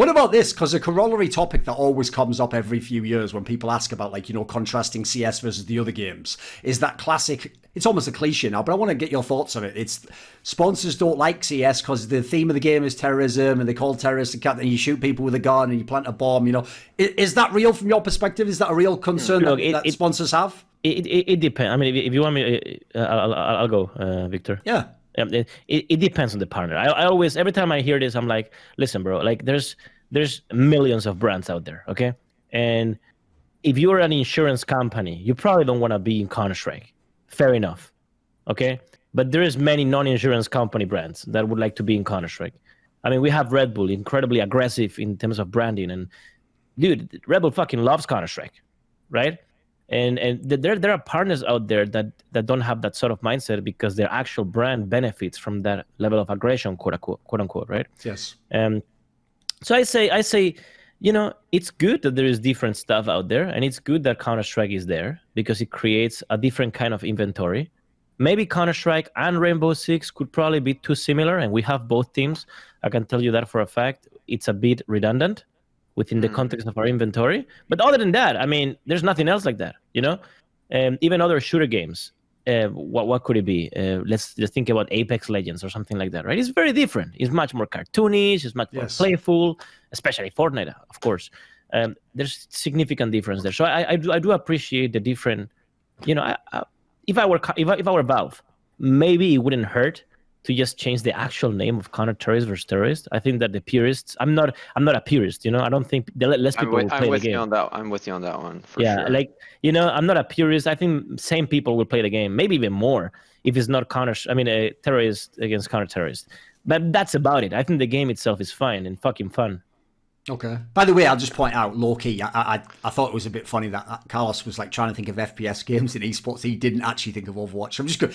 What about this? Because a corollary topic that always comes up every few years when people ask about, like, contrasting CS versus the other games is that classic, it's almost a cliche now, but I want to get your thoughts on it. It's sponsors don't like CS because the theme of the game is terrorism and they call terrorists and you shoot people with a gun and you plant a bomb, Is that real from your perspective? Is that a real concern that sponsors have? It depends. I mean, if you want me, I'll go, Victor. Yeah. It depends on the partner. I always, every time I hear this, I'm like, listen, bro, like there's millions of brands out there, okay? And if you're an insurance company, you probably don't want to be in Counter-Strike. Fair enough, okay? But there is many non-insurance company brands that would like to be in Counter-Strike. I mean, we have Red Bull, incredibly aggressive in terms of branding, and dude, Red Bull fucking loves Counter-Strike, right? And there are partners out there that don't have that sort of mindset because their actual brand benefits from that level of aggression, quote unquote, right? Yes. So I say, it's good that there is different stuff out there, and it's good that Counter-Strike is there because it creates a different kind of inventory. Maybe Counter-Strike and Rainbow Six could probably be too similar, and we have both teams. I can tell you that for a fact. It's a bit redundant within the context of our inventory. But other than that, I mean, there's nothing else like that, even other shooter games. What could it be? Let's just think about Apex Legends or something like that, right? It's very different. It's much more cartoonish. It's much more playful, especially Fortnite, of course. There's significant difference there. So I do appreciate the different, if I were Valve, maybe it wouldn't hurt to just change the actual name of counter-terrorist versus terrorist. I think that the purists, I'm not a purist, I don't think less people will play the game. I'm with you on that one, for sure. Like, I'm not a purist. I think same people will play the game, maybe even more, if it's not a terrorist against counter-terrorist. But that's about it. I think the game itself is fine and fucking fun. Okay. By the way, I'll just point out, low-key, I thought it was a bit funny that Carlos was like trying to think of FPS games in esports. He didn't actually think of Overwatch. I'm just going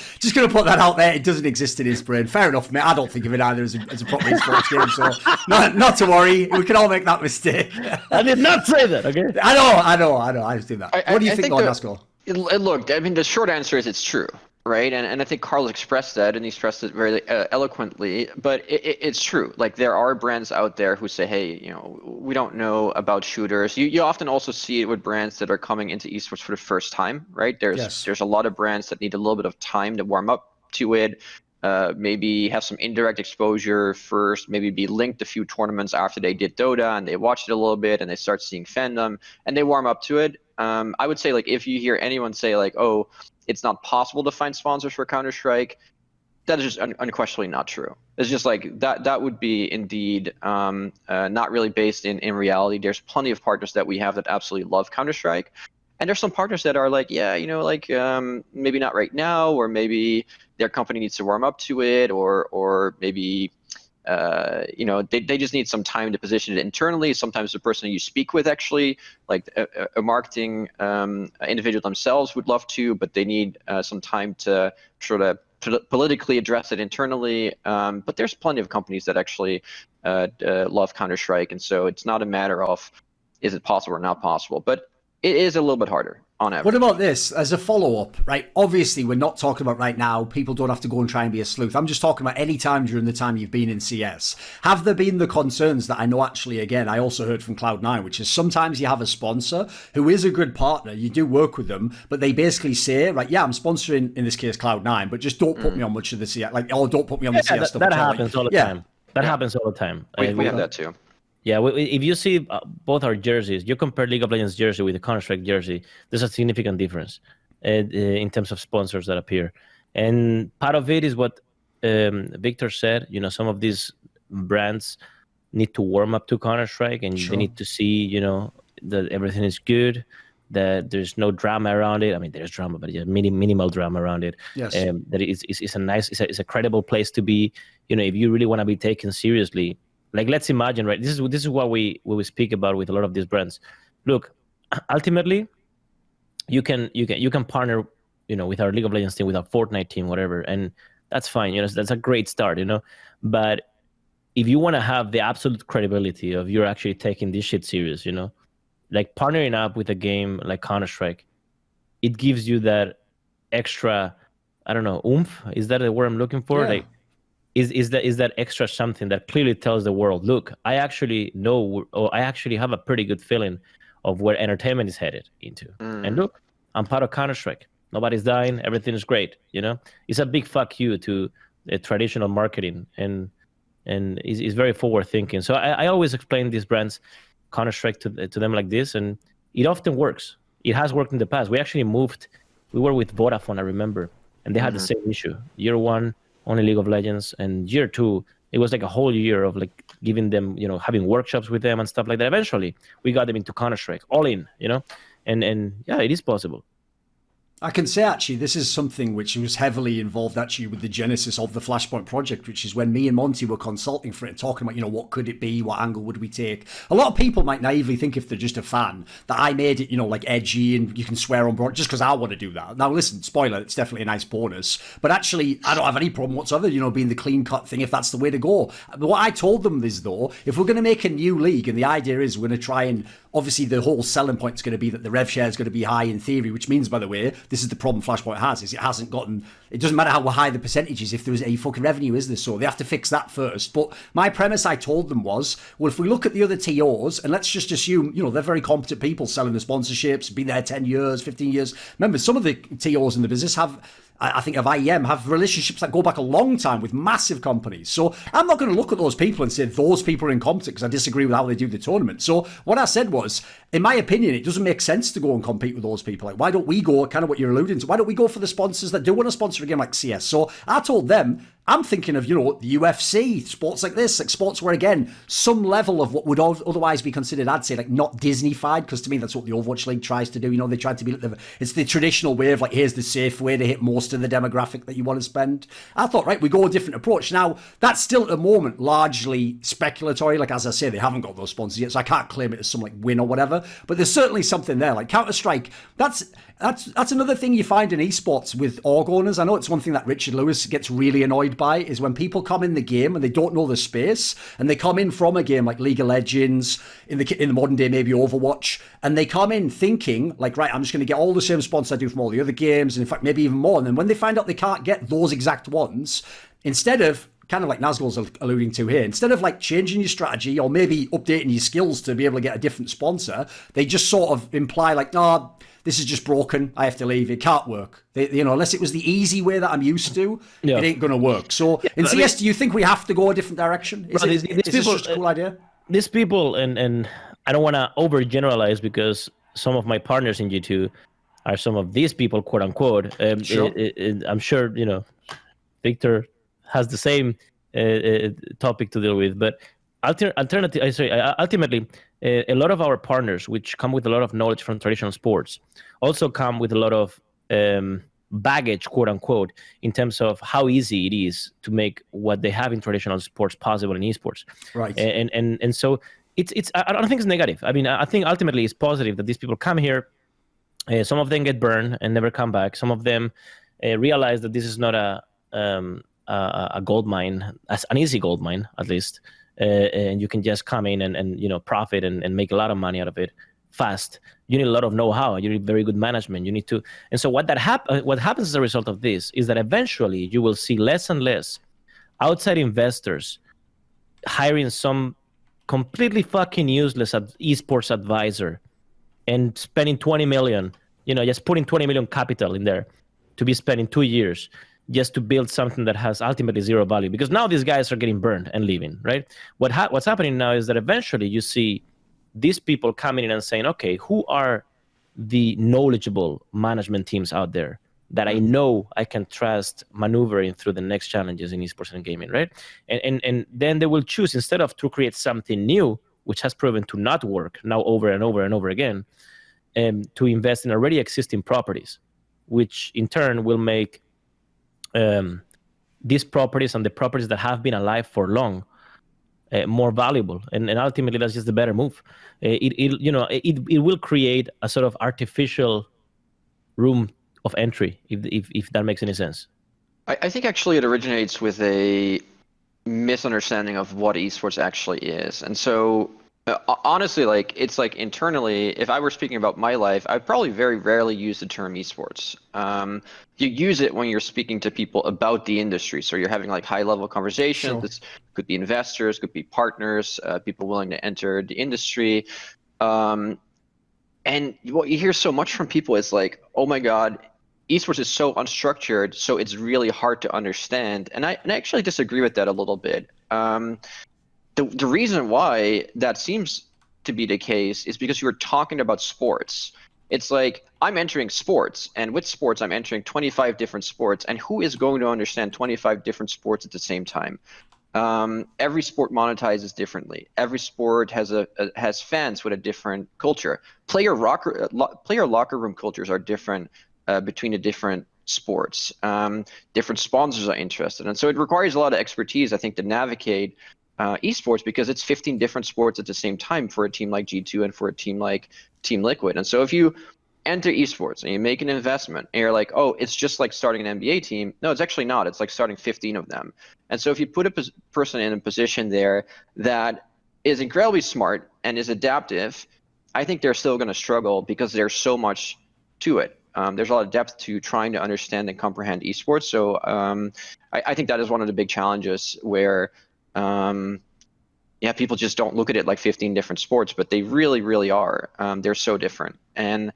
to put that out there. It doesn't exist in his brain. Fair enough, mate. I don't think of it either as a proper esports game. So not to worry. We can all make that mistake. I did not say that. Okay. I know. I just do that. What do you think, Nazgul? Look, I mean, the short answer is it's true. Right, and I think Carlos expressed that, and he expressed it very eloquently. But it's true. Like, there are brands out there who say, "Hey, we don't know about shooters." You often also see it with brands that are coming into esports for the first time. Right, there's a lot of brands that need a little bit of time to warm up to it. Maybe have some indirect exposure first. Maybe be linked a few tournaments after they did Dota, and they watched it a little bit, and they start seeing fandom, and they warm up to it. I would say, like, if you hear anyone say, like, "Oh, it's not possible to find sponsors for Counter-Strike," that is just unquestionably not true. It's just like that would be indeed not really based in reality. There's plenty of partners that we have that absolutely love Counter-Strike, and there's some partners that are like, maybe not right now, or maybe their company needs to warm up to it, or maybe they just need some time to position it internally. Sometimes the person you speak with, actually, like a marketing individual themselves, would love to, but they need some time to sort of politically address it internally. But there's plenty of companies that actually love Counter-Strike, and so it's not a matter of is it possible or not possible, but it is a little bit harder on average. What about this as a follow-up, right? Obviously, we're not talking about right now. People don't have to go and try and be a sleuth. I'm just talking about any time during the time you've been in CS. Have there been the concerns that I know, actually, again, I also heard from Cloud9, which is sometimes you have a sponsor who is a good partner. You do work with them, but they basically say, right, yeah, I'm sponsoring, in this case, Cloud9, but just don't put me on much of the CS, don't put me on the CS stuff. That happens all the time. That happens all the time. We have that too. Yeah, if you see both our jerseys, you compare League of Legends jersey with the Counter-Strike jersey, there's a significant difference in terms of sponsors that appear. And part of it is what Victor said. Some of these brands need to warm up to Counter-Strike, and they need to see, that everything is good, that there's no drama around it. I mean, there's drama, but minimal drama around it. Yes. That it's a credible place to be. If you really want to be taken seriously. Like, let's imagine, right? This is what we speak about with a lot of these brands. Look, ultimately, you can partner, with our League of Legends team, with our Fortnite team, whatever, and that's fine. That's a great start, But if you want to have the absolute credibility of you're actually taking this shit serious, like partnering up with a game like Counter-Strike, it gives you that extra, I don't know, oomph. Is that the word I'm looking for? Yeah. is that extra something that clearly tells the world, look, I actually know, or I actually have a pretty good feeling of where entertainment is headed into. And look, I'm part of Counter-Strike. Nobody's dying. Everything is great. You know, it's a big fuck you to traditional marketing, and is very forward thinking. So I always explain these brands, Counter-Strike, to them like this, and it often works. It has worked in the past. We actually moved. We were with Vodafone, I remember, and they had the same issue. Year 1, only League of Legends, and year 2, it was like a whole year of like giving them, you know, having workshops with them and stuff like that. Eventually, we got them into Counter-Strike, all in, you know, and yeah, it is possible. I can say, actually, this is something which was heavily involved, actually, with the genesis of the Flashpoint project, which is when me and Monty were consulting for it, talking about, you know, what could it be? What angle would we take? A lot of people might naively think, if they're just a fan, that I made it, you know, like edgy and you can swear on broad just because I want to do that. Now, listen, spoiler, it's definitely a nice bonus. But actually, I don't have any problem whatsoever, you know, being the clean-cut thing, if that's the way to go. But what I told them is, though, if we're going to make a new league, and the idea is we're going to try and, obviously, the whole selling point is going to be that the rev share is going to be high in theory, which means, by the way, this is the problem Flashpoint has, is it hasn't gotten, it doesn't matter how high the percentage is if there is any fucking revenue, is there? So they have to fix that first. But my premise, I told them, was, well, if we look at the other TOs, and let's just assume, you know, they're very competent people selling the sponsorships, been there 10 years, 15 years. Remember, some of the TOs in the business have, I think of IEM, have relationships that go back a long time with massive companies. So I'm not going to look at those people and say those people are incompetent because I disagree with how they do the tournament. So what I said was, in my opinion, it doesn't make sense to go and compete with those people. Like, why don't we go, kind of what you're alluding to, why don't we go for the sponsors that do want to sponsor a game like CS? So I told them, I'm thinking of, you know, the UFC, sports like this, like sports where, again, some level of what would otherwise be considered, I'd say, like, not Disney-fied, because to me that's what the Overwatch League tries to do. You know, they try to be like it's the traditional way of, like, here's the safe way to hit most of the demographic that you want to spend. I thought, right, we go a different approach. Now, that's still at the moment largely speculatory. Like, as I say, they haven't got those sponsors yet, so I can't claim it as some, like, win or whatever. But there's certainly something there. Like, Counter-Strike, that's another thing you find in esports with org owners. I know it's one thing that Richard Lewis gets really annoyed by, is when people come in the game and they don't know the space, and they come in from a game like League of Legends, in the modern day maybe Overwatch, and they come in thinking like, right, I'm just going to get all the same sponsors I do from all the other games, and in fact maybe even more. And then when they find out they can't get those exact ones, instead of, kind of like Nazgul's alluding to here, instead of like changing your strategy or maybe updating your skills to be able to get a different sponsor, they just sort of imply like, no, this is just broken, I have to leave, it can't work. You know, unless it was the easy way that I'm used to, it ain't going to work. So in CS, do you think we have to go a different direction? Is this just a cool idea? These people, and I don't want to overgeneralize, because some of my partners in G2 are some of these people, quote unquote. Sure. I'm sure, you know, Victor has the same topic to deal with, but ultimately, a lot of our partners, which come with a lot of knowledge from traditional sports, also come with a lot of baggage, quote unquote, in terms of how easy it is to make what they have in traditional sports possible in esports. Right. And so it's I don't think it's negative. I mean, I think ultimately it's positive that these people come here. Some of them get burned and never come back. Some of them realize that this is not a gold mine, an easy gold mine at least, and you can just come in and you know, profit and make a lot of money out of it fast. You need a lot of know-how. You need very good management. You need to, and so what happens as a result of this is that eventually you will see less and less outside investors hiring some completely fucking useless esports advisor and spending 20 million, you know, just putting 20 million capital in there to be spent in 2 years just to build something that has ultimately zero value, because now these guys are getting burned and leaving, right? What's happening now is that eventually you see these people coming in and saying, okay, who are the knowledgeable management teams out there that I know I can trust maneuvering through the next challenges in esports and gaming, right? And then they will choose, instead of to create something new, which has proven to not work now over and over and over again, to invest in already existing properties, which in turn will make these properties and the properties that have been alive for long more valuable, and ultimately that's just the better move. It will create a sort of artificial room of entry, if that makes any sense. I think actually it originates with a misunderstanding of what esports actually is. And so Honestly, like it's like internally, if I were speaking about my life, I'd probably very rarely use the term esports. You use it when you're speaking to people about the industry. So you're having like high level conversations. Sure. This could be investors, could be partners, people willing to enter the industry. And what you hear so much from people is like, oh my God, esports is so unstructured, so it's really hard to understand. And I actually disagree with that a little bit. The reason why that seems to be the case is because you were talking about sports. It's like I'm entering sports, and with sports, I'm entering 25 different sports, and who is going to understand 25 different sports at the same time? Every sport monetizes differently. Every sport has fans with a different culture. Player locker room cultures are different between the different sports. Different sponsors are interested, and so it requires a lot of expertise, I think, to navigate esports, because it's 15 different sports at the same time for a team like G2 and for a team like Team Liquid. And so if you enter esports and you make an investment and you're like, oh, it's just like starting an NBA team. No, it's actually not. It's like starting 15 of them. And so if you put a person in a position there that is incredibly smart and is adaptive, I think they're still going to struggle because there's so much to it. There's a lot of depth to trying to understand and comprehend esports. So I think that is one of the big challenges where people just don't look at it like 15 different sports, but they really, really are. They're so different. And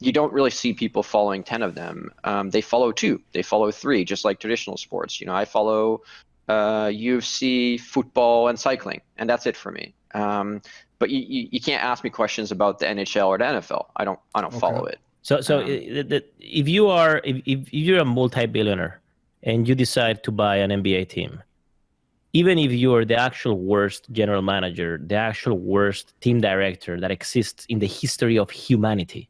you don't really see people following 10 of them. They follow 2, they follow 3, just like traditional sports. You know, I follow UFC, football, and cycling, and that's it for me. But you can't ask me questions about the NHL or the NFL. I don't follow it. So if you're a multi-billionaire and you decide to buy an NBA team, even if you're the actual worst general manager, the actual worst team director that exists in the history of humanity,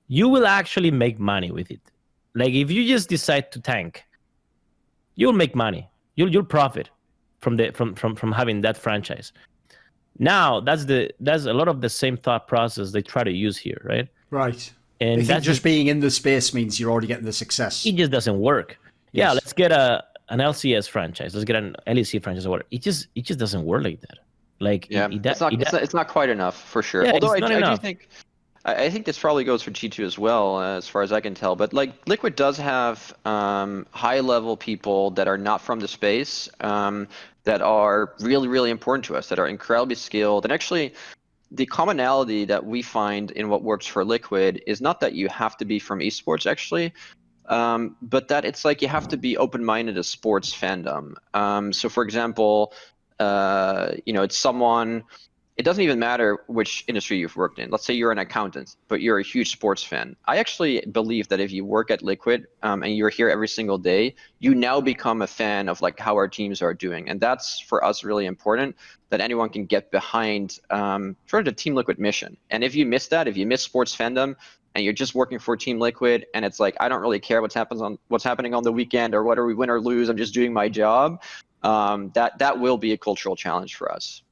you will actually make money with it. Like if you just decide to tank, you'll make money. You'll profit from having that franchise. Now that's a lot of the same thought process they try to use here, right? Right. And they think just being in the space means you're already getting the success. It just doesn't work. Yes. Yeah, let's get an LCS franchise. Let's get an LEC franchise or whatever. It just doesn't work like that. Like it's not quite enough for sure. Yeah, although I think this probably goes for G2 as well, as far as I can tell. But like Liquid does have high level people that are not from the space, that are really, really important to us, that are incredibly skilled. And actually, the commonality that we find in what works for Liquid is not that you have to be from esports, actually. But that it's like you have to be open-minded to sports fandom. So for example, it's someone, it doesn't even matter which industry you've worked in. Let's say you're an accountant, but you're a huge sports fan. I actually believe that if you work at Liquid and you're here every single day, you now become a fan of like how our teams are doing. And that's for us really important, that anyone can get behind sort of the Team Liquid mission. And if you miss that, if you miss sports fandom, and you're just working for Team Liquid, and it's like, I don't really care what's happening on the weekend or whether we win or lose, I'm just doing my job, that will be a cultural challenge for us.